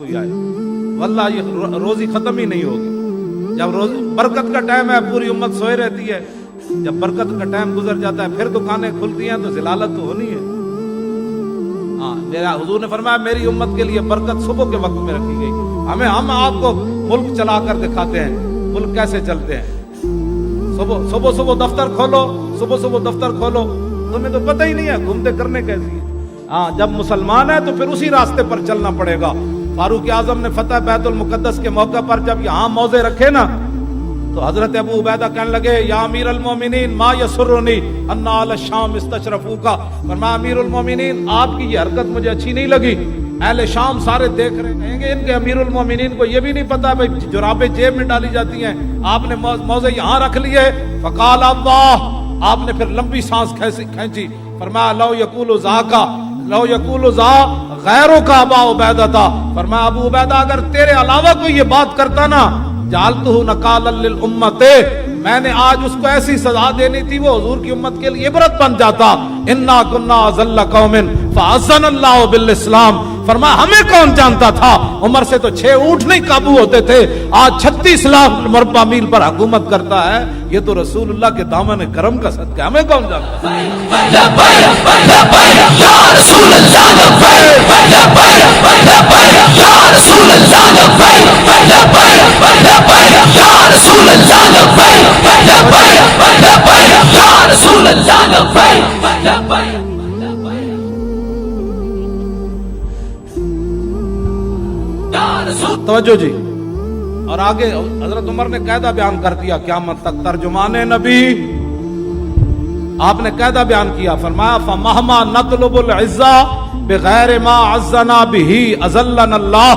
کوئی آئے, واللہ یہ روزی ختم ہی نہیں ہوگی. جب برکت کا ٹائم ہے پوری امت سوئے رہتی ہے, جب برکت کا ٹائم گزر جاتا ہے پھر دکانیں کھلتی ہیں تو ذلالت تو ہونی ہے. ہاں, میرا حضور نے فرمایا میری امت کے لیے برکت صبح کے وقت میں رکھی گئی. ہم آپ کو ملک چلا کر دکھاتے ہیں ملک کیسے چلتے ہیں. صبح دفتر کھولو, صبح دفتر کھولو, تمہیں تو پتہ ہی نہیں ہے گھومتے کرنے کیسی ہے. ہاں, جب مسلمان ہے تو پھر اسی راستے پر چلنا پڑے گا. فاروق اعظم نے فتح بیت المقدس کے موقع پر جب یہاں موضع رکھے نا تو حضرت ابو عبیدہ کہنے لگے یا امیر المومنین ما یسرنی ان اہل الشام استشرفوکا. فرمایا امیر المومنین آپ کی یہ حرکت مجھے اچھی نہیں لگی. اہل شام سارے دیکھ رہے ہیں کہ ان کے امیر المومنین کو یہ بھی نہیں پتا بھائی جرابیں جیب میں ڈالی جاتی ہیں, آپ نے موضع یہاں رکھ لیے. فقال اللہ, آپ نے پھر لمبی سانس کھینچی. فرمایا لو یقول ذاکا لو یقول ذا غیروں کا ابا عبیدہ تھا. فرمایا ابو عبیدہ اگر تیرے علاوہ کوئی یہ بات کرتا نا جعلتہ نکالا للامت, میں نے آج اس کو ایسی سزا دینی تھی وہ حضور کی امت کے لیے عبرت بن جاتا. انا کنا اذل قوم فاعزنا اللہ بالاسلام. فرمایا ہمیں کون جانتا تھا, عمر سے تو 6 اونٹ نہیں قابو ہوتے تھے, آج 36 لاکھ مربع میل پر حکومت کرتا ہے. یہ تو رسول اللہ کے دامن کرم کا صدقہ, ہمیں کون جانتا ہے. توجہ جی. اور آگے حضرت عمر نے قاعدہ بیان کر دیا قیامت تک, ترجمان نبی آپ نے قاعدہ بیان کیا. فرمایا فمہما نطلب العزہ بغیر ما عزنا بہ اذلنا اللہ.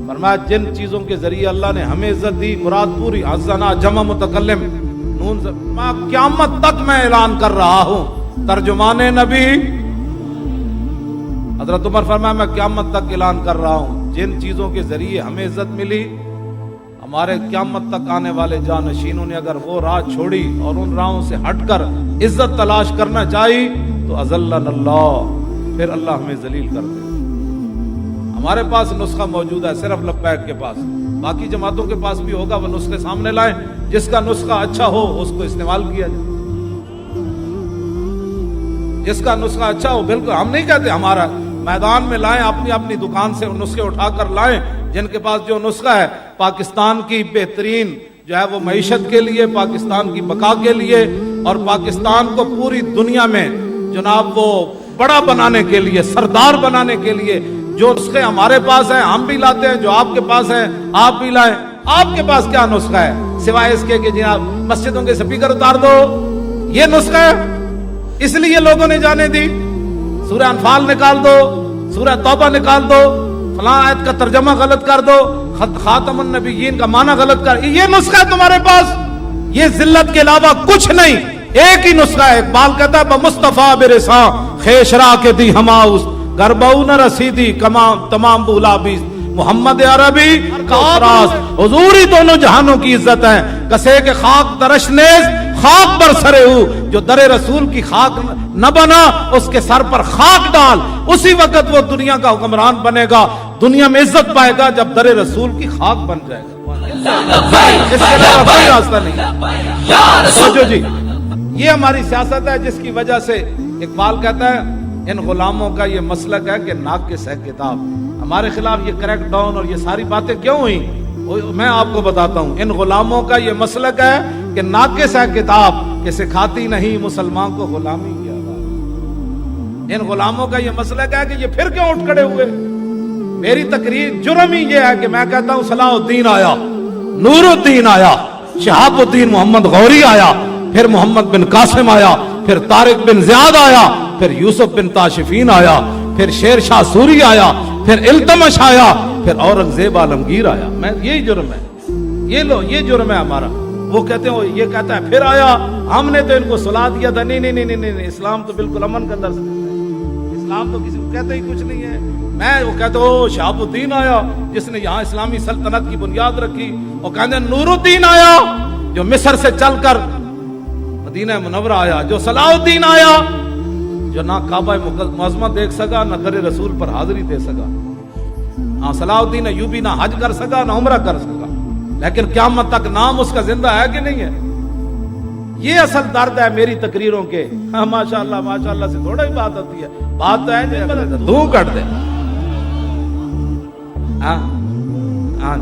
فرمایا جن چیزوں کے ذریعے اللہ نے ہمیں عزت دی, مراد پوری, عزنا جمع متکلم نون, قیامت تک میں اعلان کر رہا ہوں ترجمان نبی. حضرت عمر فرمایا میں قیامت تک اعلان کر رہا ہوں جن چیزوں کے ذریعے ہمیں عزت ملی, ہمارے قیامت تک آنے والے جانشینوں نے اگر وہ راہ چھوڑی اور ان راہوں سے ہٹ کر عزت تلاش کرنا چاہی تو اذلنا اللہ, پھر اللہ ہمیں ذلیل کر دے. ہمارے پاس نسخہ موجود ہے صرف لبیک کے پاس, باقی جماعتوں کے پاس بھی ہوگا, وہ نسخے سامنے لائیں, جس کا نسخہ اچھا ہو اس کو استعمال کیا جائے. جس کا نسخہ اچھا ہو, بالکل ہم نہیں کہتے ہمارا, میدان میں لائیں, اپنی اپنی دکان سے نسخے اٹھا کر لائیں. جن کے پاس جو نسخہ ہے پاکستان کی بہترین جو ہے وہ معیشت کے لیے, پاکستان کی بقا کے لیے, اور پاکستان کو پوری دنیا میں جناب وہ بڑا بنانے کے لیے, سردار بنانے کے لیے جو نسخے ہمارے پاس ہیں ہم بھی لاتے ہیں, جو آپ کے پاس ہیں آپ بھی لائیں. آپ کے پاس کیا نسخہ ہے سوائے اس کے کہ جناب مسجدوں کے سپیکر اتار دو, یہ نسخہ ہے, اس لیے لوگوں نے جانے دی. سورہ انفال نکال دو, سورہ توبہ نکال دو, فلاں آیت کا ترجمہ غلط کر دو, خاتم النبیین کا معنی غلط کر, یہ نسخہ ہے تمہارے پاس. یہ ذلت کے علاوہ کچھ نہیں, ایک ہی نسخہ ہے. اقبال کہتا ہے بمصطفیٰ برساں خیشرا کے دی ہماؤس گرباؤ نہ رسیدی تمام بولا بھی محمد عربی کاراس. حضور ہی دونوں جہانوں کی عزت ہے. کسے کے خاک درش نیز خاک پر سرے ہو, جو در رسول کی خاک نہ بنا اس کے سر پر خاک ڈال. اسی وقت وہ دنیا کا حکمران بنے گا, دنیا میں عزت پائے گا جب در رسول کی خاک بن جائے گا. اس کے علاوہ کوئی راستہ نہیں. سوچو جی, یہ ہماری سیاست ہے جس کی وجہ سے اقبال کہتا ہے ان غلاموں کا یہ مسلک ہے کہ ناقص ہے کتاب. ہمارے خلاف یہ کریک ڈاؤن اور یہ ساری باتیں کیوں ہوئیں, میں آپ کو بتاتا ہوں. ان غلاموں کا یہ مسلک ہے کہ ناقص ہے کتاب کہ سکھاتی نہیں مسلمان کو غلامی کی آداب. ان غلاموں کا یہ مسلک ہے کہ یہ پھر کیوں اٹھ کھڑے ہوئے. میری تقریر جرم ہی یہ ہے کہ میں کہتا ہوں صلاح الدین آیا, نور الدین آیا, شہاب الدین محمد غوری آیا, پھر محمد بن قاسم آیا, پھر طارق بن زیاد آیا, پھر یوسف بن تاشفین آیا, پھر شیر شاہ سوری آیا, پھر التمش آیا, پھر اورنگزیب عالمگیر آیا. میں یہی جرم ہے, یہ جرم ہے ہمارا. وہ کہتے ہیں یہ کہتا ہے پھر آیا, ہم نے تو ان کو سلا دیا تھا. نہیں, اسلام تو بالکل امن کا درس ہے. اسلام تو کسی کو کہتے ہی کچھ نہیں ہے. میں وہ کہتے ہو شہاب الدین آیا جس نے یہاں اسلامی سلطنت کی بنیاد رکھی, اور کہتے ہیں نور الدین آیا جو مصر سے چل کر مدینہ منورہ آیا, جو صلاح الدین آیا جو نہ کعبہ معظمہ دیکھ سکا نہ در رسول پر حاضری دے سکا. ہاں صلاح ایوبی نہ حج کر سکا نہ عمرہ کر سکا، لیکن قیامت تک نام اس کا زندہ ہے کہ نہیں ہے؟ یہ اصل درد ہے میری تقریروں کے. ہاں ماشاءاللہ سے تھوڑا ہی بات ہوتی ہے، بات تو ہے دھو کٹ دے. ہاں ہاں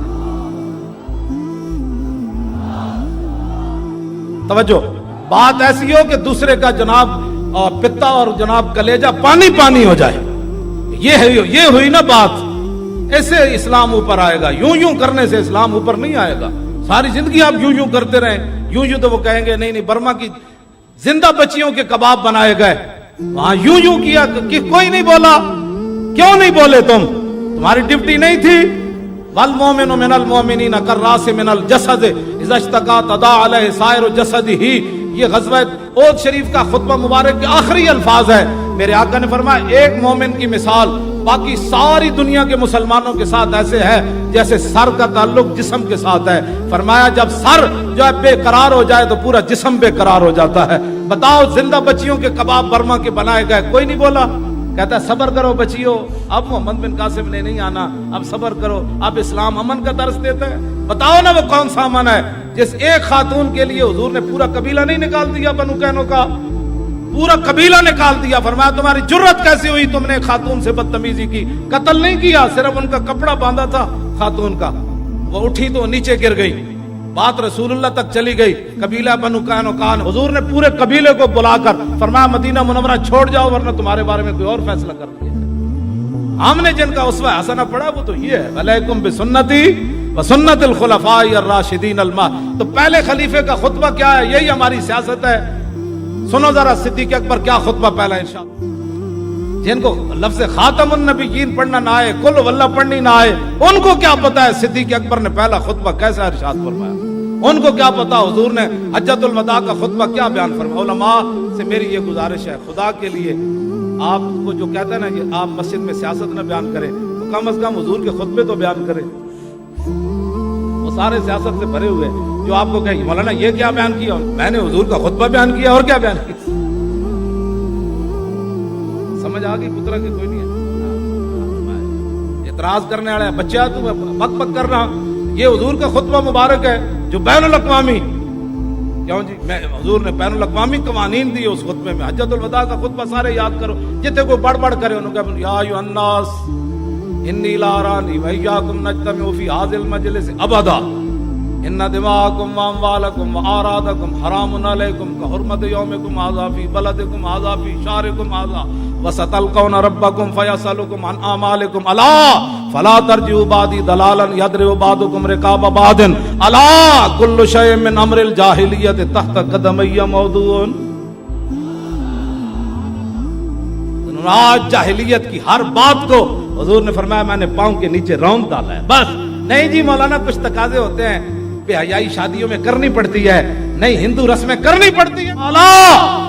توجہ، بات ایسی ہو کہ دوسرے کا جناب پتا اور جناب کلیجہ پانی پانی ہو جائے، یہ ہوئی نا بات. ایسے اسلام اوپر آئے گا، یوں کرنے سے اسلام اوپر نہیں آئے گا. ساری زندگی آپ یوں کرتے رہیں، یوں تو وہ کہیں گے نہیں برما کی زندہ بچیوں کے کباب بنائے گئے، وہاں یوں کیا کہ کوئی نہیں بولا. کیوں نہیں بولے؟ تمہاری ڈیوٹی نہیں تھی؟ والمؤمن من المؤمنین کالراس من الجسد اذا اشتکا تداعی علیہ سائر جسدہ. یہ غزوہ احد شریف کا خطبہ مبارک کے آخری الفاظ ہے. میرے آقا نے فرمایا ایک مومن کی مثال باقی ساری دنیا کے مسلمانوں کے ساتھ ایسے ہے جیسے سر کا تعلق جسم کے ساتھ ہے. فرمایا جب سر جو ہے بے قرار ہو جائے تو پورا جسم بے قرار ہو جاتا ہے. بتاؤ زندہ بچیوں کے کباب برما کے بنائے گئے، کوئی نہیں بولا. کہتا ہے صبر کرو بچیو، اب محمد بن قاسم نے نہیں آنا، اب صبر کرو. اب اسلام امن کا درس دیتا ہے. بتاؤ نا وہ کون سا امن ہے جس ایک خاتون کے لیے حضور نے پورا قبیلہ نہیں نکال دیا؟ بنو کینو کا پورا قبیلہ نکال دیا. فرمایا تمہاری جرت کیسی ہوئی، تم نے خاتون سے بدتمیزی کی؟ قتل نہیں کیا، صرف ان کا کپڑا باندھا تھا خاتون کا. وہ اٹھی تو نیچے گر گئی. بات رسول اللہ تک چلی گئی. قبیلہ بنو قینقاع، حضور نے پورے قبیلے کو بلا کر فرمایا مدینہ منورہ چھوڑ جاؤ ورنہ تمہارے بارے میں کوئی اور فیصلہ کر دیا. ہم نے جن کا اسوہ حسنہ پڑھا وہ تو یہ ہے، علیکم بسنتی وسنت الخلفاء الراشدین تو پہلے خلیفے کا خطبہ کیا ہے؟ یہی ہماری سیاست ہے. سنو ذرا صدیق اکبر کیا خطبہ پہلا ارشاد. جن کو لفظ خاتم النبیین پڑھنا نہ آئے، کل واللہ پڑھنی نہ آئے، ان کو کیا پتا ہے صدیق اکبر نے پہلا خطبہ کیسا ارشاد فرمایا؟ ان کو کیا پتا حضور نے حجۃ الوداع کا خطبہ کیا بیان فرمایا؟ علماء سے میری یہ گزارش ہے، خدا کے لیے آپ کو جو کہتا ہے نا کہ آپ مسجد میں سیاست نہ بیان کریں، تو کم از کم حضور کے خطبے تو بیان کریں. وہ سارے سیاست سے بھرے ہوئے جو آپ کو کہیں مولانا یہ کیا بیان کیا؟ میں نے حضور کا خطبہ بیان کیا، اور کیا بیان کیا؟ سمجھ آ گئی پترا کہ کوئی نہیں ہے اعتراض کرنے والے بچہ تو بک کر رہا. یہ حضور کا خطبہ مبارک ہے جو بین الاقوامی، کیوں جی میں حضور نے بین الاقوامی قوانین دی اس خطبے میں. حجۃ الوداع کا خطبہ سارے یاد کرو، جتنے کوئی بڑھ کرے انہوں نے کہا یا ایھا الناس انی لا ارانی وایاکم نجتمع فی ھذا المجلس ابدا ان دماءکم واموالکم واعراضکم حرام علیکم کحرمت یومکم ھذا فی بلدکم ھذا فی شہرکم ھذا وستلقون ربکم فیسألکم عن اعمالکم الا فلا ترجعوا بعدی ضلالا یضرب بعضکم رقاب بعض الا کل شیء من امر الجاہلیۃ تحت قدمی موضوع. آج جاہلیت کی ہر بات کو حضور نے فرمایا میں نے پاؤں کے نیچے روند ڈالا ہے. بس نہیں جی مولانا کچھ تقاضے ہوتے ہیں، بے حیائی شادیوں میں کرنی پڑتی ہے، نہیں ہندو رسمیں کرنی پڑتی ہیں. الا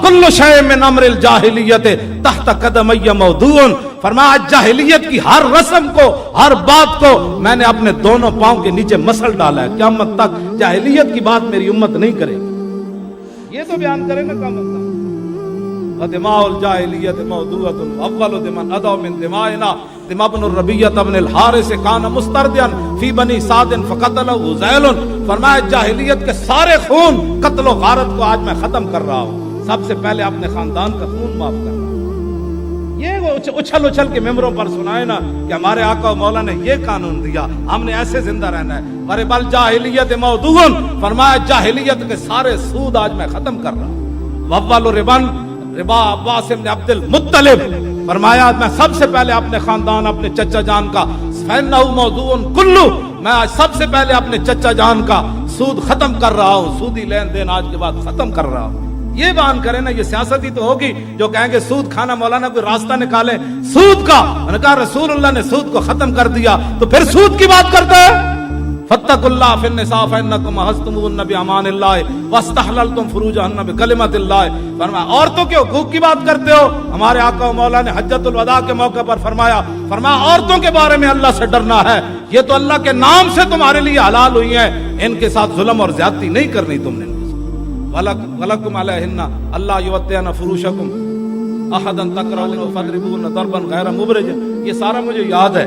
کل شیء من امر الجاہلیۃ تحت قدمی موضوع. فرمایا جاہلیت کی ہر رسم کو، ہر بات کو میں نے اپنے دونوں پاؤں کے نیچے مسل ڈالا ہے. قیامت تک جاہلیت کی بات میری امت نہیں کرے گی. یہ تو بیان کرے نا قیامت تک. دماء الجاہلیت موضوعۃ اول دمن ادع من دمائنا دماء بن الربیعہ بن الحارث کان مستردیا فی بنی سعد فقتلہ ذیل. فرمایا جاہلیت کے سارے خون قتل و غارت کو آج میں ختم کر رہا ہوں، سب سے پہلے اپنے خاندان کا خون معاف کر رہا ہوں. یہ اچھل کے ممبروں پر سنائے نا کہ ہمارے آقا و مولا نے یہ قانون دیا، ہم نے ایسے زندہ رہنا ہے. ورے بل جاہلیت موضوع، فرمایا جاہلیت کے سارے سود آج میں ختم کر رہا ہوں. وَأَوَّلُ ربا عباس بن عبد المطلب، فرمایا میں سب سے پہلے اپنے خاندان اپنے چچا جان کا فَإِنَّهُ مَوْضُوعٌ كُلُّ، میں سب سے پہلے اپنے چچا جان کا سود ختم کر رہا ہوں، سودی لین دین آج کے بعد ختم کر رہا ہوں. یہ بیان کریں نا، یہ سیاست ہی تو ہوگی. جو کہیں گے سود کھانا، مولانا کوئی راستہ نکالے سود کا. انہوں نے کہا رسول اللہ نے سود کو ختم کر دیا تو پھر سود کی بات کرتا ہے. فاتقوا اللہ فی النساء فانکم اخذتموهن بامان اللہ واستحللتم فروجهن بکلمۃ اللہ. فرمایا عورتوں کے حقوق کی بات کرتے ہو. ہمارے آقا و مولا نے حجۃ الوداع کے موقع پر فرمایا عورتوں کے بارے میں اللہ سے ڈرنا ہے، یہ تو اللہ کے نام سے تمہارے لیے حلال ہوئی ہیں، ان کے ساتھ ظلم اور زیادتی نہیں کرنی تم نے. وَلَكُمْ عَلَيْهِنَّ أَلَّا يُوَطِّئْنَ فُرُوشَكُمْ أَحَدًا تَكْرَهُونَهُ فَاضْرِبُوهُنَّ ضَرْبًا غَيْرَ مُبْرِجٍ. یہ سارا مجھے یاد ہے.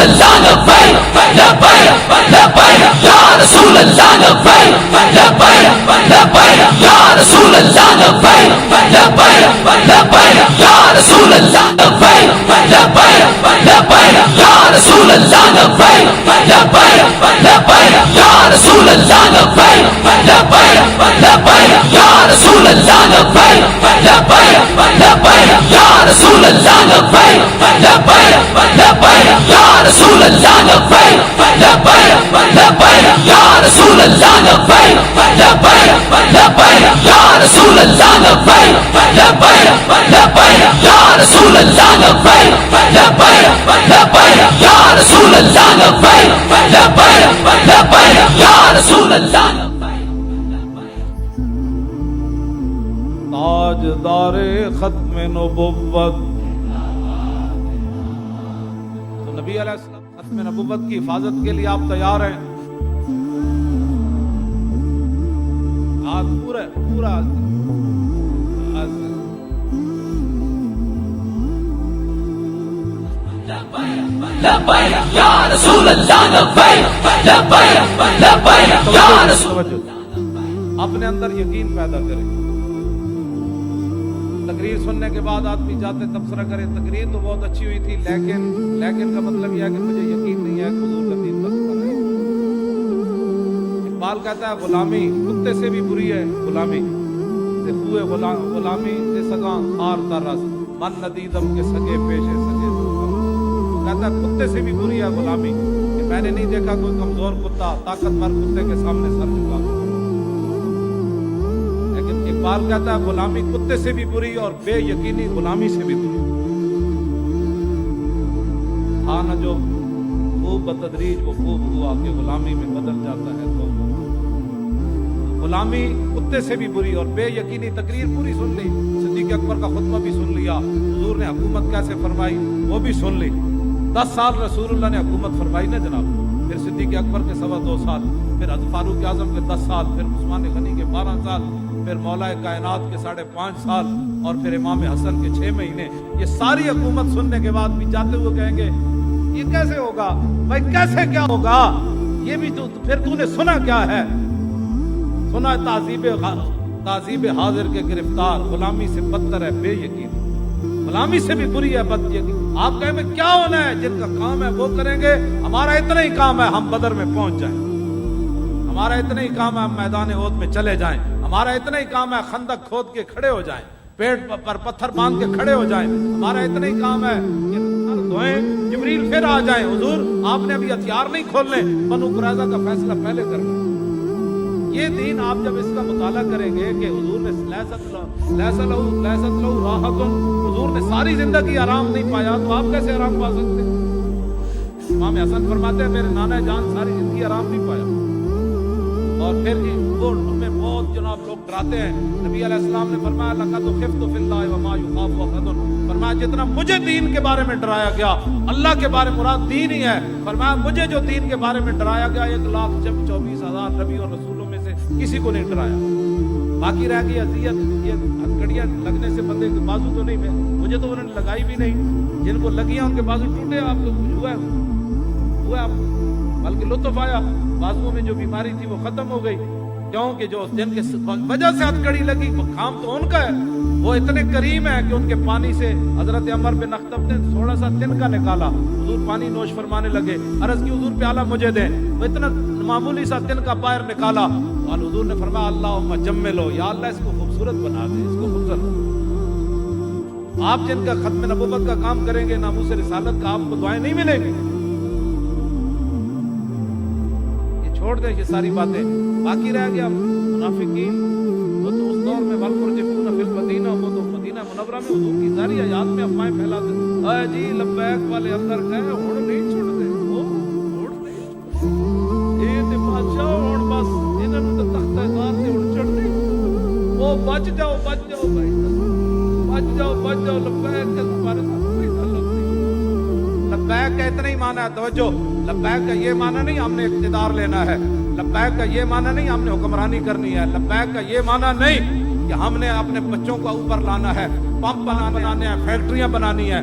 اللہ لبیک لبیک لبیک یا رسول اللہ لبیک لبیک لبیک یا رسول اللہ لبیک لبیک لبیک یا رسول اللہ لبیک لبیک لبیک یا رسول اللہ لبیک لبیک لبیک یا رسول اللہ لبیک لبیک لبیک یا رسول اللہ لبیک لبیک لبیک یا رسول اللہ لبیک لبیک لبیک یا رسول اللہ لبیک لبیک لبیک یا رسول اللہ لبیک لبیک لبیک یا رسول اللہ لبیک لبیک لبیک یا رسول اللہ لبیک لبیک لبیک یا رسول اللہ لبیک لبیک لبیک یا رسول اللہ لبیک. تاجدار ختم نبوت. تو نبی علیہ السلام ختم نبوت کی حفاظت کے لیے آپ تیار ہیں؟ آج پورا لبیک یا رسول اللہ لبیک لبیک لبیک یا رسول. اپنے اندر یقین پیدا کریں. تقریر سننے کے بعد آدمی جاتے تبصرہ کرے تقریر تو بہت اچھی ہوئی تھی لیکن کا مطلب یہ ہے کہ مجھے یقین نہیں ہے کہ حضور کا دین بس کر رہے. اقبال کہتا ہے غلامی کتے سے بھی بری ہے غلامی سے ہوئے غلامی سے سگاں خار ترس من ندیدم کے سگے پیشے سگے. کہتا ہے کتے سے بھی بری ہے غلامی کہ میں نے نہیں دیکھا کوئی کمزور کتا طاقتور کتے کے سامنے سر جھکا. لیکن اقبال کہتا ہے غلامی کتے سے بھی بری اور بے یقینی غلامی سے بھی بری. ہاں نہ جو خوب بتدریج وہ خوب ہوا کہ غلامی میں بدل جاتا ہے تو غلامی کتے سے بھی بری اور بے یقینی. تقریر پوری سن لی, صدیق اکبر کا خطبہ بھی سن لیا, حضور نے حکومت کیسے فرمائی وہ بھی سن لی. 10 سال رسول اللہ نے حکومت فرمائی نا جناب, پھر صدیق اکبر کے 2.25 سال, پھر حضرت فاروق اعظم کے 10 سال, پھر عثمان غنی کے 12 سال, پھر مولا کائنات کے 5.5 سال اور پھر امام حسن کے 6 مہینے. یہ ساری حکومت سننے کے بعد بھی جاتے ہوئے کہیں گے یہ کیسے ہوگا بھائی, کیسے کیا ہوگا, یہ بھی تو پھر تو نے سنا کیا ہے, سنا تعذیب حاضر کے گرفتار, غلامی سے بدتر ہے بے یقین, غلامی سے بھی بری ہے بد یقین. آپ کہیں میں کیا ہونا ہے, جن کا کام ہے وہ کریں گے. ہمارا اتنا ہی کام ہے ہم بدر میں پہنچ جائیں, ہمارا اتنا ہی کام ہے ہم میدان احد میں چلے جائیں, ہمارا اتنا ہی کام ہے خندق کھود کے کھڑے ہو جائیں, پیٹ پر پتھر باندھ کے کھڑے ہو جائیں, ہمارا اتنا ہی کام ہے کہ دھوئیں جبریل پھر آ جائیں. حضور آپ نے ابھی ہتھیار نہیں کھولنے, بنو قریظہ کا فیصلہ پہلے کرنا. یہ دین آپ جب اس کا مطالعہ کریں گے کہ حضور نے لیست لہو راحت, حضور نے ساری زندگی آرام نہیں پایا تو آپ کیسے آرام پا سکتے. امام حسن فرماتے ہیں میرے نانا جان ساری زندگی آرام نہیں پایا. اور پھر جی وہ ہمیں بہت جناب لوگ ڈراتے ہیں. نبی علیہ السلام نے فرمایا لقد خفت فی اللہ وما یخاف احد, فرمایا جتنا مجھے دین کے بارے میں ڈرایا گیا, اللہ کے بارے مراد دین ہی ہے, فرمایا مجھے جو دین کے بارے میں ڈرایا گیا 1,24,000 نبی اور رسولوں میں سے کسی کو نہیں ڈرایا. باقی رہ گئی اذیت, یہ ہتھکڑیاں لگنے سے بندے کے بازو تو نہیں, مجھے تو انہوں نے لگائی بھی نہیں, جن کو لگیاں ان کے بازو ٹوٹے, آپ کو کچھ ہوا آپ بلکہ لطف آیا, بازوؤں میں جو بیماری تھی وہ ختم ہو گئی. کیونکہ جو جن کے وجہ سے ہتھکڑی لگی وہ کام تو ان کا ہے, وہ اتنے کریم ہے کہ ان کے پانی سے حضرت عمر بن اخطب نے تھوڑا سا تنکا نکالا, حضور پانی نوش فرمانے لگے, عرض کی حضور پیالہ مجھے دیں, وہ اتنا معمولی سا تنکا باہر نکالا, اور حضور نے فرمایا اللہم جملو, یا اللہ اس کو خوبصورت بنا دے, اس کو خوبصورت. آپ جن کا ختم نبوت کا کام کریں گے ناموس رسالت کا, آپ کو دعائیں نہیں ملیں گی. یہ چھوڑ دیں یہ ساری باتیں. باقی رہ گیا منافقین, وہ تو اس دور میں والمرجفون فی المدینہ, وہ تو مدینہ منورہ میں حضور کی ساری آیات میں افواہیں پھیلاتے, اے جی لبیک والے اندر گئے ہن نہیں چھوڑتے, وہ چھوڑ نہیں, اے تے بادشاہ ہن بس انہاں نوں تے تختہ دار تے ہن چڑھنی, وہ بچ جاؤ بھائی, بچ جاؤ لبیک کے تمہارے ساتھ کوئی تعلق نہیں. لبیک کا اتنا ہی معنی ہے, توجہ, لبیک کا یہ معنی نہیں ہم نے اقتدار لینا ہے, لبیک کا یہ معنی نہیں ہم نے حکمرانی کرنی ہے, لبیک کا یہ معنی نہیں کہ ہم نے اپنے بچوں کو اوپر لانا ہے, پمپ بنانے ہیں, فیکٹریاں بنانی ہیں.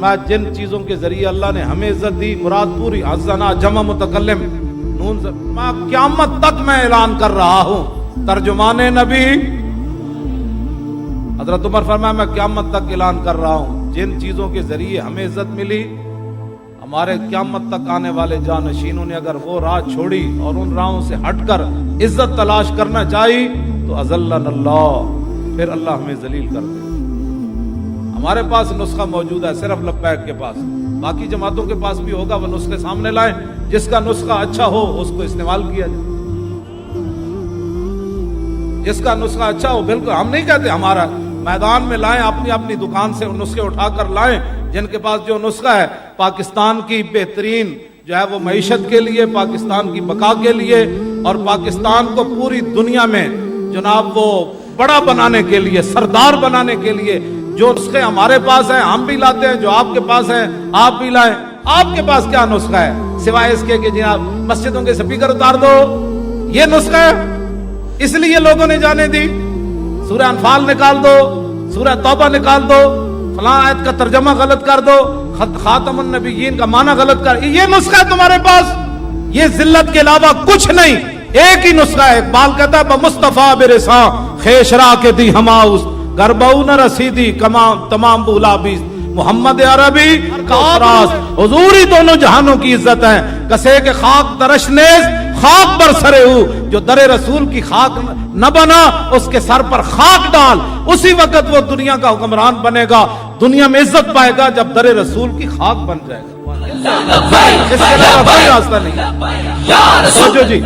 فرمایا جن چیزوں کے ذریعے اللہ نے ہمیں عزت دی مراد پوری حسنا جمع متکلم نون میں قیامت تک میں اعلان کر رہا ہوں ترجمان نبی حضرت عمر فرمایا میں قیامت تک اعلان کر رہا ہوں جن چیزوں کے ذریعے ہمیں عزت ملی ہمارے قیامت تک آنے والے جانشینوں نے اگر وہ راہ چھوڑی اور ان راہوں سے ہٹ کر عزت تلاش کرنا چاہی تو اذلنا اللہ پھر اللہ ہمیں ذلیل کر دے. ہمارے پاس نسخہ موجود ہے صرف لبیک کے پاس, باقی جماعتوں کے پاس بھی ہوگا, وہ نسخے سامنے لائیں, جس کا نسخہ اچھا ہو اس کو استعمال کیا جائے. جس کا نسخہ اچھا ہو, بالکل ہم نہیں کہتے ہمارا, میدان میں لائیں, اپنی اپنی دکان سے نسخے اٹھا کر لائیں جن کے پاس جو نسخہ ہے پاکستان کی بہترین جو ہے وہ معیشت کے لیے, پاکستان کی بقا کے لیے اور پاکستان کو پوری دنیا میں جناب وہ بڑا بنانے کے لیے, سردار بنانے کے لیے جو نسخے ہمارے پاس ہیں ہم بھی لاتے ہیں, جو آپ کے پاس ہیں آپ بھی لائیں. آپ کے پاس کیا نسخہ ہے سوائے اس کے کہ جناب مسجدوں کے سپیکر اتار دو, یہ نسخہ ہے, اس لیے لوگوں نے جانے دی. سورہ انفال نکال دو, سورہ توبہ نکال دو, فلاں آیت کا ترجمہ غلط کر دو, خاتم النبیین کا معنی غلط کر, یہ نسخہ ہے تمہارے پاس. یہ ذلت کے علاوہ کچھ نہیں, ایک ہی نسخہ ہے. اقبال کہتا ہے بمصطفیٰ برساں خیشرا کے دی ہماؤس گرباؤ نہ رسیدی تمام بولا بیس محمد عربی کاراس حضوری دونوں جہانوں کی عزت ہے. کسے کے خاک درش نیز خاک پر سرے ہو, جو در رسول کی خاک نہ بنا اس کے سر پر خاک ڈال, اسی وقت وہ دنیا کا حکمران بنے گا, دنیا میں عزت پائے گا جب در رسول کی خاک بن جائے گا. اس کے علاوہ کوئی راستہ نہیں. سوچو جی,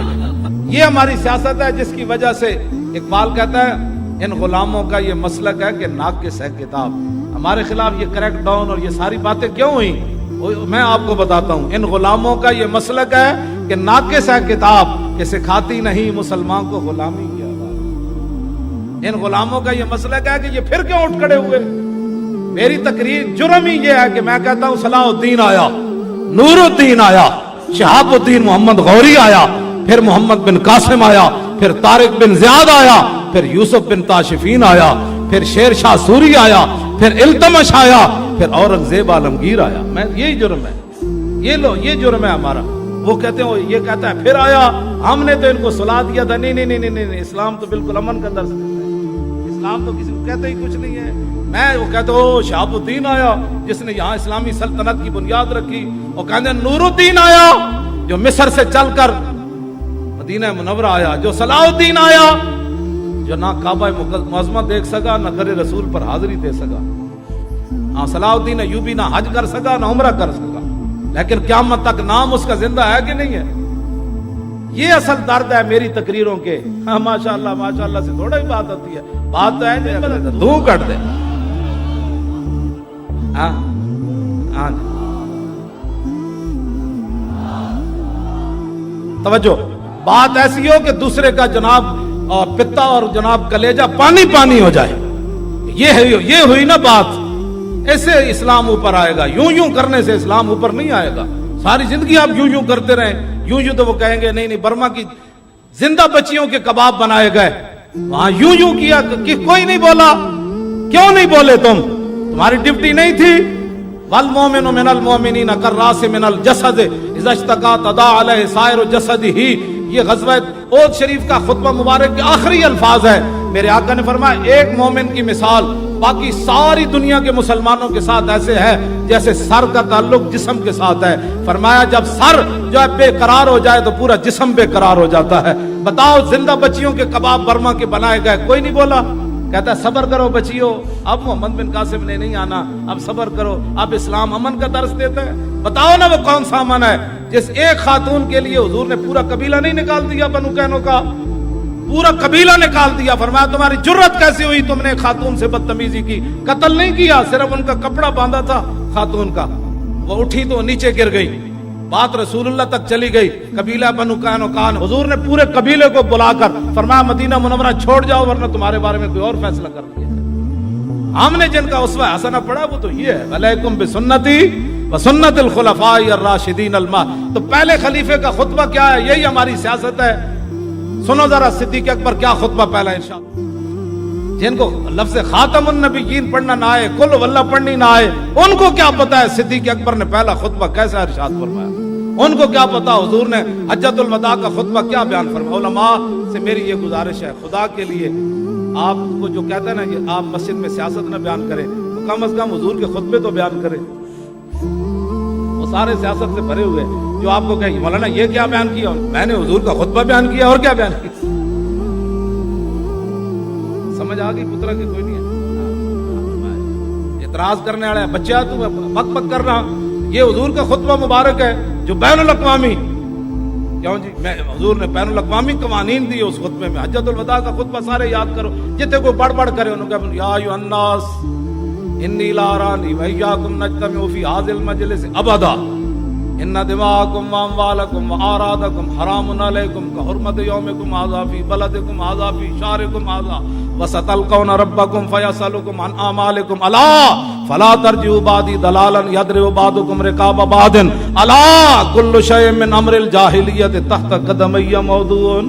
یہ ہماری سیاست ہے جس کی وجہ سے اقبال کہتا ہے ان غلاموں کا یہ مسلک ہے کہ ناقص ہے کتاب. ہمارے خلاف یہ کریک ڈاؤن اور یہ ساری باتیں کیوں ہوئیں, میں آپ کو بتاتا ہوں. ان غلاموں کا یہ مسلک ہے کہ ناقص ہے کتاب کہ سکھاتی نہیں مسلمان کو غلامی کیا. ان غلاموں کا یہ مسلک ہے کہ یہ پھر کیوں اٹھ کھڑے ہوئے. میری تقریر جرم ہی یہ ہے کہ میں کہتا ہوں صلاح الدین آیا, نور الدین آیا, شہاب الدین محمد غوری آیا, پھر محمد بن قاسم آیا, پھر طارق بن زیاد آیا, پھر یوسف بن تاشفین آیا, پھر شیر شاہ سوری آیا, پھر التمش آیا, پھر اورنگزیب عالمگیر آیا. میں یہی جرم ہے, یہ لو یہ جرم ہے ہمارا. وہ کہتے ہیں یہ کہتا ہے پھر آیا, ہم نے تو ان کو سلا دیا تھا. نہیں نہیں نہیں نہیں, اسلام تو بالکل امن کا درس دیتا ہے, اسلام تو کسی کو کہتے ہی کچھ نہیں ہے. میں وہ کہتے ہو شہاب الدین آیا جس نے یہاں اسلامی سلطنت کی بنیاد رکھی, اور کہتے ہیں نور الدین آیا جو مصر سے چل کر مدینہ منورہ آیا, جو صلاح الدین آیا جو نہ کعبہ معظمہ دیکھ سکا نہ در رسول پر حاضری دے سکا. ہاں صلاح الدین ایوبی نہ حج کر سکا نہ عمرہ کر سکا, لیکن قیامت تک نام اس کا زندہ ہے کہ نہیں ہے. یہ اصل درد ہے میری تقریروں کے. ہاں ماشاءاللہ سے تھوڑا ہی بات ہوتی ہے, بات تو ہے دھو کٹ دے. ہاں توجہ, بات ایسی ہو کہ دوسرے کا جناب اور پتا اور جناب کلیجہ پانی پانی ہو جائے. یہ ہوئی نا بات, ایسے اسلام اوپر آئے گا. یوں کرنے سے اسلام اوپر نہیں آئے گا. ساری زندگی آپ یوں کرتے رہیں, یوں تو وہ کہیں گے نہیں برما کی زندہ بچیوں کے کباب بنائے گئے, وہاں یوں کیا کہ کوئی نہیں بولا. کیوں نہیں بولے تم, تمہاری ڈیوٹی نہیں تھی. والمؤمن من المؤمنین کالراس من الجسد اذا اشتکا تداعی علیہ سائر جسدہ. یہ غزوہ احد شریف کا خطبہ مبارک کے آخری الفاظ ہے. میرے آقا نے فرمایا ایک مومن کی مثال باقی ساری دنیا کے مسلمانوں کے ساتھ ایسے ہے جیسے سر کا تعلق جسم کے ساتھ ہے. فرمایا جب سر جو ہے بے قرار ہو جائے تو پورا جسم بے قرار ہو جاتا ہے. بتاؤ زندہ بچیوں کے کباب برما کے بنائے گئے, کوئی نہیں بولا. کہتا ہے صبر کرو بچیو, اب محمد بن قاسم نے نہیں آنا, اب صبر کرو. اب اسلام امن کا درس دیتا ہے. بتاؤ نا وہ کون سا امن ہے جس ایک خاتون کے لیے حضور نے پورا قبیلہ نہیں نکال دیا, بنو کینو کا پورا قبیلہ نکال دیا. فرمایا تمہاری جرت کیسی ہوئی, تم نے خاتون سے بدتمیزی کی. قتل نہیں کیا, صرف ان کا کپڑا باندھا تھا خاتون کا, وہ اٹھی تو نیچے گر گئی. بات رسول اللہ تک چلی گئی. قبیلہ بنو قینقاع, حضور نے پورے قبیلے کو بلا کر فرمایا مدینہ منورہ چھوڑ جاؤ ورنہ تمہارے بارے میں کوئی اور فیصلہ کر دیا. ہم نے جن کا اسوہ حسنہ پڑھا وہ تو یہ ہے, علیکم بسنتی وسنت الخلفاء الراشدین تو پہلے خلیفے کا خطبہ کیا ہے, یہی ہماری سیاست ہے. سنو ذرا صدیق اکبر کیا خطبہ پہلا ارشاد. جن کو لفظ خاتم النبیین پڑھنا نہ آئے، کل واللہ پڑھنی نہ آئے، ان کو کیا پتا ہے صدیق اکبر نے پہلا خطبہ کیسا ارشاد فرمایا؟ ان کو کیا پتا حضور نے حجۃ الوداع کا خطبہ کیا بیان فرمایا؟ علماء سے میری یہ گزارش ہے، خدا کے لیے آپ کو جو کہتے ہیں نا کہ آپ مسجد میں سیاست نہ بیان کریں، تو کم از کم حضور کے خطبے تو بیان کریں۔ وہ سارے سیاست سے بھرے ہوئے جو آپ کو کہیں مولانا یہ کیا بیان کیا؟ میں نے حضور کا خطبہ بیان کیا، اور کیا بیان کیا؟ سمجھ آ گئی پترا کہ کوئی نہیں ہے اعتراض کرنے والے بچہ تو بک بک کر رہا، یہ حضور کا خطبہ مبارک ہے جو بین الاقوامی، کیوں جی میں حضور نے بین الاقوامی قوانین دی اس خطبے میں۔ حجۃ الوداع کا خطبہ سارے یاد کرو، جتنے کوئی بڑھ بڑھ کرے انہوں نے یا ایھا الناس انی لا ارانی وایاکم نجتمع فی ھذا المجلس ابدا ان دماءکم واموالکم واعراضکم حرام علیکم کحرمت یومکم ھذا فی بلدکم ھذا فی شہرکم ھذا وستلقون ربکم فیسألکم عن اعمالکم الا فلا ترجعوا بعدی ضلالا یضرب بعضکم رقاب بعض الا کل شیء من امر الجاہلیۃ تحت قدمی موضوع۔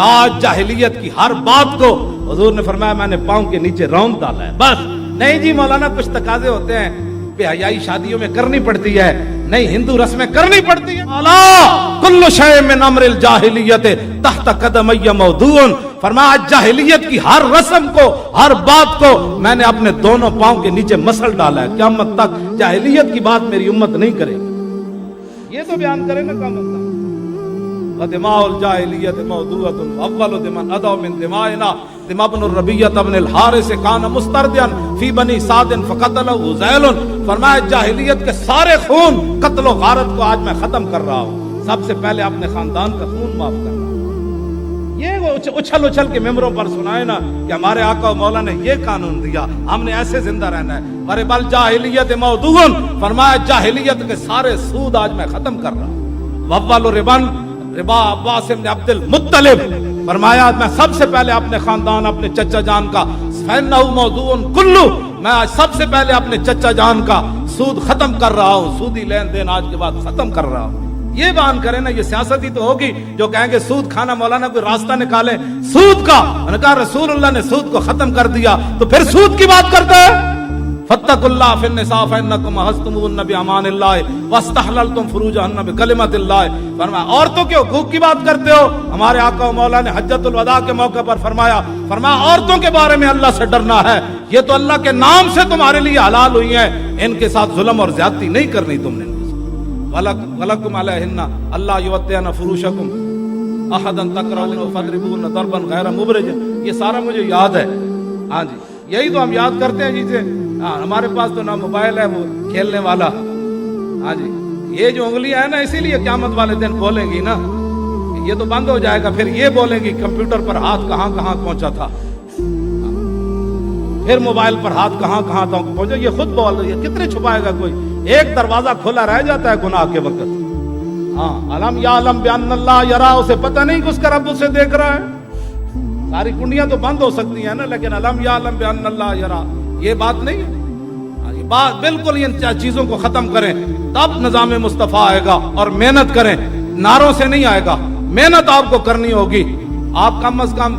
آج جاہلیت کی ہر بات کو حضور نے فرمایا میں نے پاؤں کے نیچے روند ڈالا ہے، بس نہیں جی مولانا کچھ تقاضے ہوتے ہیں، بے حیائی شادیوں میں کرنی پڑتی ہے، نہیں ہندو رسمیں کرنی پڑتی ہیں، الا کل شیء من امر الجاہلیۃ تحت قدمی موضوع، فرمایا جاہلیت کی ہر رسم کو، ہر بات کو میں نے اپنے دونوں پاؤں کے نیچے مسل ڈالا ہے، قیامت تک جاہلیت کی بات میری امت نہیں کرے گی۔ یہ تو بیان کرے نا کام ہوتا دماء الجاہلیت موضوعۃ اول دماء ادع من دمائنا دماء بن الربیعہ بن الحارث کان مستردیا فی بنی سعد فقتلہ ذیل، فرمایا جاہلیت کے سارے خون قتل و غارت کو آج میں ختم کر رہا ہوں، سب سے پہلے اپنے خاندان کا خون معاف کر رہا ہوں۔ یہ اچھل اچھل کے ممبروں پر سنائے نا کہ ہمارے آقا و مولا نے یہ قانون دیا، ہم نے ایسے زندہ رہنا ہے، ورب الجاہلیت موضوع، فرمایا جاہلیت کے سارے سود آج میں ختم کر رہا ہوں۔ وَأَوَّلُ ربا عباس بن عبد المطلب، فرمایا میں سب سے پہلے اپنے خاندان اپنے چچا جان کا فَإِنَّهُ مَوْضُوعٌ كُلُّ، میں آج سب سے پہلے اپنے چچا جان کا سود ختم کر رہا ہوں، سودی لین دین آج کے بعد ختم کر رہا ہوں۔ یہ بیان کریں نا، یہ سیاست ہی تو ہوگی جو کہیں گے سود کھانا، مولانا کوئی راستہ نکالے سود کا، میں نے کہا رسول اللہ نے سود کو ختم کر دیا تو پھر سود کی بات کرتا ہے۔ فاتقوا اللہ فی النساء فانکم اخذتموهن بامان اللہ واستحللتم فروجهن بکلمۃ اللہ، فرمایا عورتوں کے حقوق کی بات کرتے ہو، ہمارے آقا و مولا نے حجۃ الوداع کے موقع پر فرمایا عورتوں کے بارے میں اللہ سے ڈرنا ہے، یہ تو اللہ کے نام سے تمہارے لیے حلال ہوئی ہیں، ان کے ساتھ ظلم اور زیادتی نہیں کرنی تم نے، وَلَكُمْ عَلَيْهِنَّ أَلَّا يُوَطِّئْنَ فُرُوشَكُمْ أَحَدًا تَكْرَهُونَهُ فَاضْرِبُوهُنَّ ضَرْبًا غَيْرَ مُبْرِحٍ۔ یہ سارا مجھے یاد ہے، ہاں جی یہی تو ہم یاد کرتے ہیں جی سے، ہمارے پاس تو نہ موبائل ہے وہ کھیلنے والا، ہاں جی یہ جو انگلیاں ہیں نا اسی لیے قیامت والے دن بولیں گی نا، یہ تو بند ہو جائے گا، پھر یہ بولیں گی کمپیوٹر پر ہاتھ کہاں کہاں پہنچا تھا، پھر موبائل پر ہاتھ کہاں کہاں تک پہنچا، یہ خود بول رہی ہے، کتنے چھپائے گا کوئی، ایک دروازہ کھلا رہ جاتا ہے گناہ کے وقت، ہاں علم یعلم بان اللہ یرا، اسے پتہ نہیں کہ اس کا رب اسے دیکھ رہا ہے، ساری کنڈیاں تو بند ہو سکتی ہیں نا، لیکن علم یعلم بان اللہ یرا یہ بات نہیں ہے، یہ بات بالکل ان چیزوں کو ختم کریں تب نظام مصطفیٰ آئے گا، اور محنت کریں، نعروں سے نہیں آئے گا، محنت آپ کو کرنی ہوگی، آپ کم از کم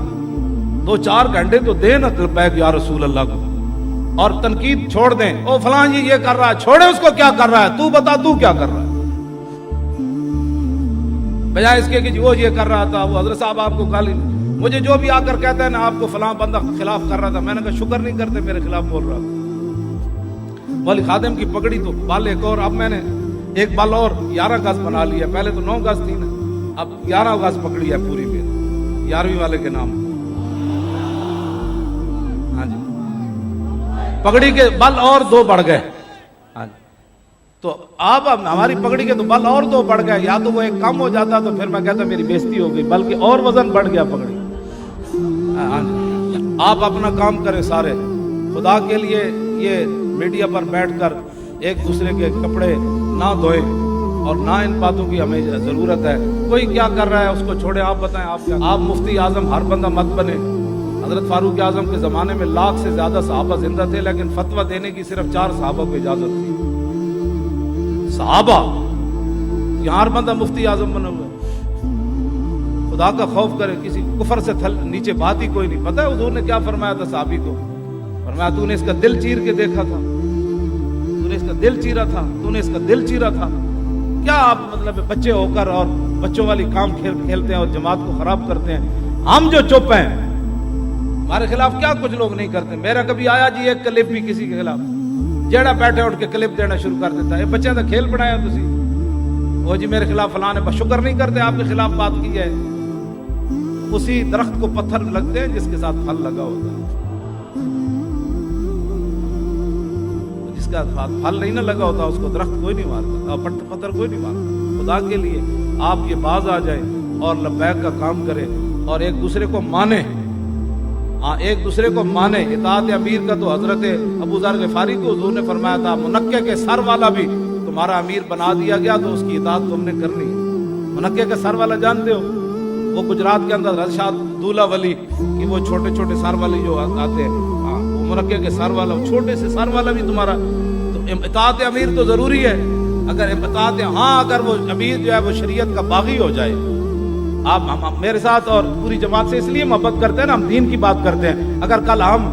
2-4 گھنٹے تو دیں نا لبیک یا رسول اللہ کو، اور تنقید چھوڑ دیں، او فلاں جی یہ کر رہا ہے، چھوڑے اس کو کیا کر رہا ہے، تو بتا تو کیا کر رہا ہے، بجائے اس کے کہ وہ یہ کر رہا تھا، وہ حضرت صاحب آپ کو گالی، مجھے جو بھی آ کر کہتا ہے نا آپ کو فلاں بندہ خلاف کر رہا تھا، میں نے کہا شکر نہیں کرتے میرے خلاف بول رہا تھا، مولی خادم کی پگڑی تو بال ایک اور، اب میں نے ایک بال اور 11 گز بنا لیا، پہلے تو 9 گز تھی نا، اب 11 گز پکڑی ہے پوری پھر 11ویں والے کے نام، ہاں جی پگڑی کے بل اور 2 بڑھ گئے، ہاں جی تو اب ہماری پگڑی کے تو بل اور 2 بڑھ گئے، یا تو وہ ایک کم ہو جاتا تو پھر میں کہتا میری بےزتی ہو گئی، بلکہ اور وزن بڑھ گیا پگڑی، ہاں جی آپ اپنا کام کریں سارے خدا کے لیے، یہ میڈیا پر بیٹھ کر ایک دوسرے کے کپڑے نہ دھوئیں، اور نہ ان باتوں کی ہمیں ضرورت ہے، کوئی کیا کر رہا ہے اس کو چھوڑیں، آپ بتائیں آپ کیا، آپ مفتی اعظم ہر بندہ مت بنے، حضرت فاروق اعظم کے زمانے میں 1 لاکھ سے زیادہ صحابہ زندہ تھے، لیکن فتویٰ دینے کی صرف 4 صحابہ کو اجازت تھی، صحابہ، یہاں ہر بندہ مفتی اعظم بنا ہوا ہے، خدا کا خوف کرے, کسی کفر سے نیچے بات ہی کوئی نہیں. پتہ ہے حضور نے کیا فرمایا تھا صحابی کو؟ فرمایا تو نے اس کا دل چیر کے دیکھا تھا, تو نے اس کا دل چیرا تھا, تو نے اس کا دل چیرا تھا. کیا آپ مطلب بچے ہو کر اور بچوں والی کام کھیلتے ہیں اور جماعت کو خراب کرتے ہیں. ہم جو چپ ہیں, ہمارے خلاف کیا کچھ لوگ نہیں کرتے. میرا کبھی آیا جی ایک کلپ بھی کسی کے خلاف, جیڑا بیٹھے اٹھ کے کلپ دینا شروع کر دیتا ہے. بچے کا کھیل بنایا تسی, وہ جی میرے خلاف فلاں نے, شکر نہیں کرتے آپ کے خلاف بات کی ہے. اسی درخت کو پتھر لگتے ہیں جس کے ساتھ پھل لگا ہوتا ہے. جس کا ساتھ پھل نہیں نہ لگا ہوتا اس کو درخت کوئی نہیں مارتا, پتھر کوئی نہیں مارتا. خدا کے لیے آپ یہ باز آ جائیں اور لبیک کا کام کریں اور ایک دوسرے کو مانیں. ہاں ایک دوسرے کو مانے. اطاعت امیر کا تو حضرت ابو ذر غفاری کو حضور نے فرمایا تھا منقع کے سر والا بھی تمہارا امیر بنا دیا گیا تو اس کی اطاعت تم نے کرنی ہے. منقع کے سر والا جانتے ہو, وہ گجرات کے اندر رشاد دولہ ولی کہ وہ چھوٹے چھوٹے سر والے جو آتے ہیں, ہاں وہ منقع کے سر والا, چھوٹے سے سر والا بھی تمہارا. تو اطاعت امیر تو ضروری ہے. اگر اطاعت, ہاں اگر وہ امیر جو ہے وہ شریعت کا باغی ہو جائے. آپ میرے ساتھ اور پوری جماعت سے اس لیے محبت کرتے ہیں نا, ہم دین کی بات کرتے ہیں. اگر کل ہم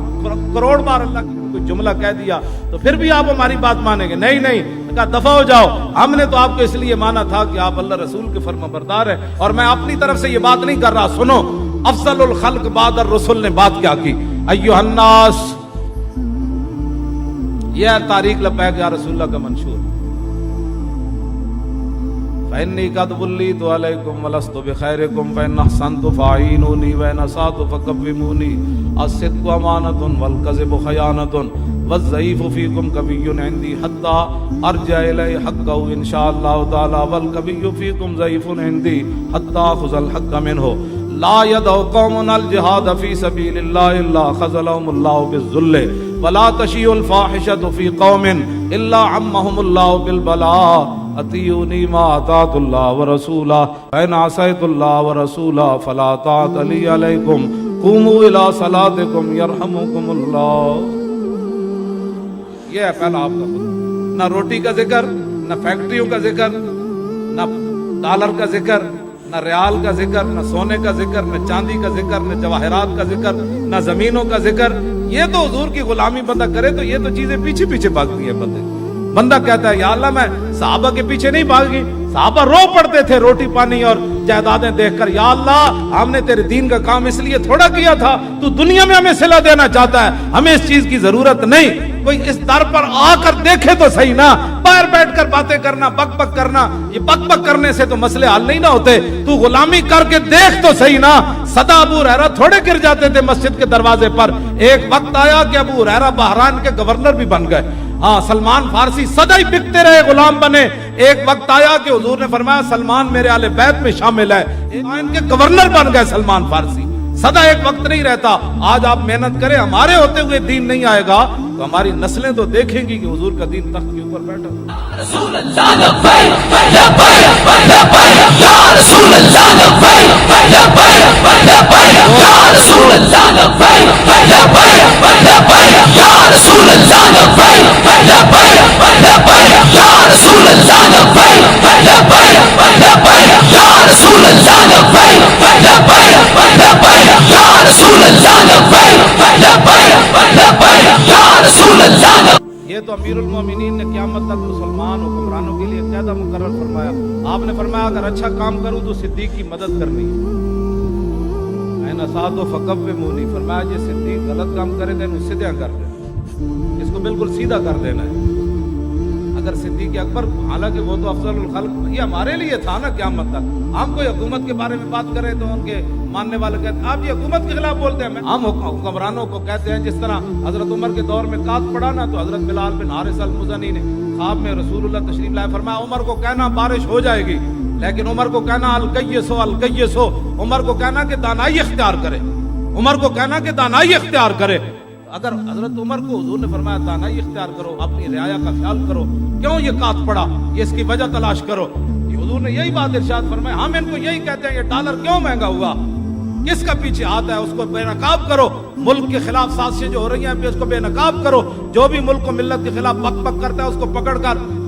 کروڑ بار اللہ کی کوئی جملہ کہہ دیا تو پھر بھی آپ ہماری بات مانیں گے؟ نہیں, کہا دفع ہو جاؤ. ہم نے تو آپ کو اس لیے مانا تھا کہ آپ اللہ رسول کے فرما بردار ہیں. اور میں اپنی طرف سے یہ بات نہیں کر رہا. سنو, افضل الخلق بعد الرسل نے بات کیا کی. ایھا الناس, یہ ہے تاریخ لبیک یا رسول اللہ کا منشور. فإني قد وليت عليكم ولست بخيركم فإن أحسنت فأعينوني وإن أسأت فكفموني. الصدق أمانة والكذب خيانة والضعيف فيكم قوي عندي حتى أرجع إليه حقه إن شاء الله تعالى والقوي فيكم ضعيف عندي حتى أخذ الحق منه. لا يدع قوم الجهاد في سبيل الله إلا خذلهم الله بالذل ولا تشيع الفاحشة في قوم إلا عمهم الله بالبلاء. اطیعونی ما اطاعت اللہ ورسولہ فإن عصیت اللہ ورسولہ فلا طاعت لی علیکم قوموا الی صلاتکم یرحمکم اللہ. یہ ہے پہلا آپ کا خود. نہ روٹی کا ذکر, نہ فیکٹریوں کا ذکر, نہ ڈالر کا ذکر, نہ ریال کا ذکر, نہ سونے کا ذکر, نہ چاندی کا ذکر, نہ جواہرات کا ذکر, نہ زمینوں کا ذکر. یہ تو حضور کی غلامی بندہ کرے تو یہ تو چیزیں پیچھے پیچھے بھاگتی ہیں. بندہ کہتا ہے یا اللہ میں صحابہ کے پیچھے نہیں بھاگی. صحابہ رو پڑتے تھے روٹی پانی اور جائیدادیں دیکھ کر, یا اللہ ہم نے تیرے دین کا کام اس لیے تھوڑا کیا تھا, تو دنیا میں ہمیں صلہ دینا چاہتا ہے, ہمیں اس چیز کی ضرورت نہیں. کوئی اس در پر آ کر دیکھے تو صحیح نا. باہر بیٹھ کر باتیں کرنا, بک بک کرنا, یہ بک بک کرنے سے تو مسئلے حل نہیں نہ ہوتے. تو غلامی کر کے دیکھ تو صحیح نا. صدا ابو ہریرہ تھوڑے گر جاتے تھے مسجد کے دروازے پر. ایک وقت آیا کہ ابو ہریرہ بحران کے گورنر بھی بن گئے. ہاں سلمان فارسی سدا ہی بکتے رہے, غلام بنے. ایک وقت آیا کہ حضور نے فرمایا سلمان میرے اہل بیت میں شامل ہے, ان کے گورنر بن گئے سلمان فارسی. سدا ایک وقت نہیں رہتا. آج آپ محنت کریں, ہمارے ہوتے ہوئے دین نہیں آئے گا تو ہماری نسلیں تو دیکھیں گی کہ حضور کا دین تخت کے اوپر بیٹھا. رسول اللہ لبیک لبیک لبیک یا رسول اللہ لبیک لبیک لبیک یا رسول اللہ لبیک لبیک لبیک یا رسول اللہ لبیک لبیک لبیک یا رسول اللہ لبیک لبیک لبیک یا رسول اللہ لبیک لبیک لبیک یا رسول اللہ لبیک لبیک لبیک یا رسول اللہ. یہ تو امیر المومنین نے قیامت تک مسلمان حکمرانوں کے لیے قاعدہ مقرر فرمایا. آپ نے فرمایا اگر اچھا کام کروں تو صدیق کی مدد کرنی ہے. میں نسات و فقب میں مونی فرمایا جی صدیق غلط کام کرے تو انہوں سیدھا کر دیں, اس کو بالکل سیدھا کر دینا ہے. اگر صدیق اکبر, حالانکہ وہ تو افضل الخلق, یہ ہمارے لیے تھا نا قیامت تک. ہم کوئی حکومت کے بارے میں بات کریں تو ان کے ماننے والے کہتے ہیں آپ یہ حکومت کے خلاف بولتے ہیں. ہم حکمرانوں کو کہتے ہیں, جس طرح حضرت عمر کے دور میں قحط پڑا نا تو حضرت بلال بن حارث المزنی نے خواب میں رسول اللہ تشریف لائے, فرمایا عمر کو کہنا بارش ہو جائے گی, لیکن عمر کو کہنا القیسو القیسو, عمر کو کہنا کہ دانائی اختیار کرے, عمر کو کہنا کہ دانائی اختیار کرے. اگر حضرت عمر کو حضور نے فرمایا دانائی اختیار کرو, اپنی رعایا کا خیال کرو, کیوں یہ قحط پڑا, یہ اس کی وجہ تلاش کرو. حضور نے یہی بات ارشاد فرمایا. ہم ان کو یہی کہتے ہیں یہ ڈالر کیوں مہنگا ہوا, کس کا پیچھے ہاتھ ہے, اس کو بے نقاب کرو. ملک کے خلاف سازشیں جو ہو رہی ہیں اس کو بے نقاب کرو. جو بھی ملک و ملت کے خلاف بک بک کرتا ہے اس کو پکڑ کر